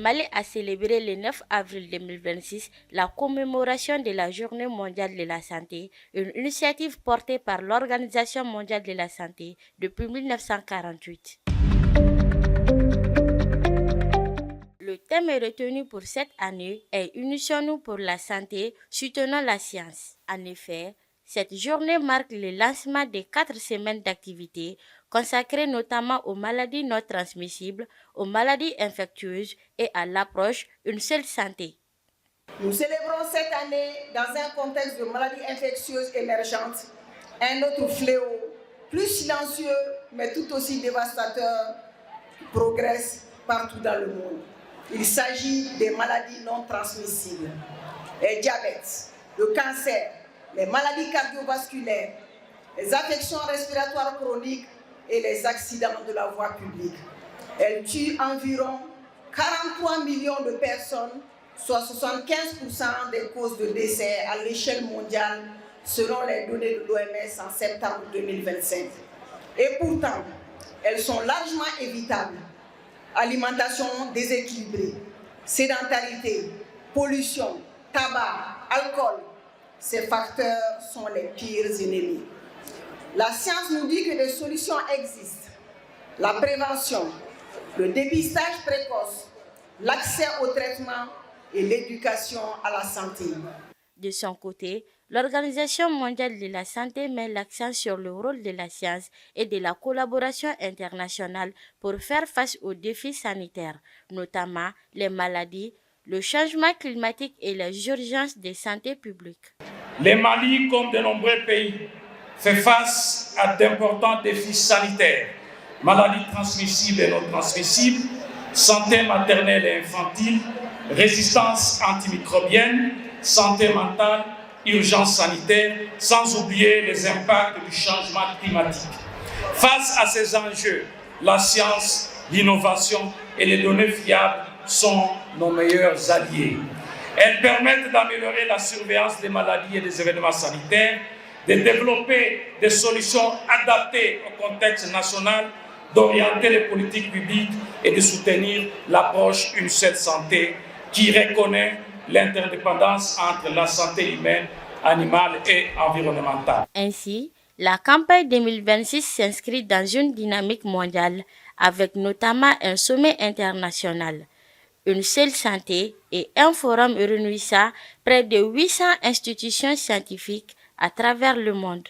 Mali a célébré le 9 avril 2026 la commémoration de la Journée mondiale de la santé, une initiative portée par l'Organisation mondiale de la santé depuis 1948. Le thème retenu pour cette année est Unissons-nous pour la santé, soutenons la science. En effet, cette journée marque le lancement de 4 semaines d'activités consacrées notamment aux maladies non transmissibles, aux maladies infectieuses et à l'approche Une seule santé. Nous célébrons cette année dans un contexte de maladies infectieuses émergentes, un autre fléau, plus silencieux mais tout aussi dévastateur, qui progresse partout dans le monde. Il s'agit des maladies non transmissibles, le diabète, le cancer, les maladies cardiovasculaires, les affections respiratoires chroniques et les accidents de la voie publique. Elles tuent environ 43 millions de personnes, soit 75% des causes de décès à l'échelle mondiale, selon les données de l'OMS en septembre 2025. Et pourtant, elles sont largement évitables. Alimentation déséquilibrée, sédentarité, pollution, tabac, alcool, ces facteurs sont les pires ennemis. La science nous dit que des solutions existent. La prévention, le dépistage précoce, l'accès au traitement et l'éducation à la santé. De son côté, l'Organisation mondiale de la santé met l'accent sur le rôle de la science et de la collaboration internationale pour faire face aux défis sanitaires, notamment les maladies, le changement climatique et les urgences de santé publique. Le Mali, comme de nombreux pays, fait face à d'importants défis sanitaires, maladies transmissibles et non transmissibles, santé maternelle et infantile, résistance antimicrobienne, santé mentale, urgence sanitaire, sans oublier les impacts du changement climatique. Face à ces enjeux, la science, l'innovation et les données fiables sont nos meilleurs alliés. Elles permettent d'améliorer la surveillance des maladies et des événements sanitaires, de développer des solutions adaptées au contexte national, d'orienter les politiques publiques et de soutenir l'approche Une seule santé qui reconnaît l'interdépendance entre la santé humaine, animale et environnementale. Ainsi, la campagne 2026 s'inscrit dans une dynamique mondiale avec notamment un sommet international, Une seule santé et un forum réunissant près de 800 institutions scientifiques à travers le monde.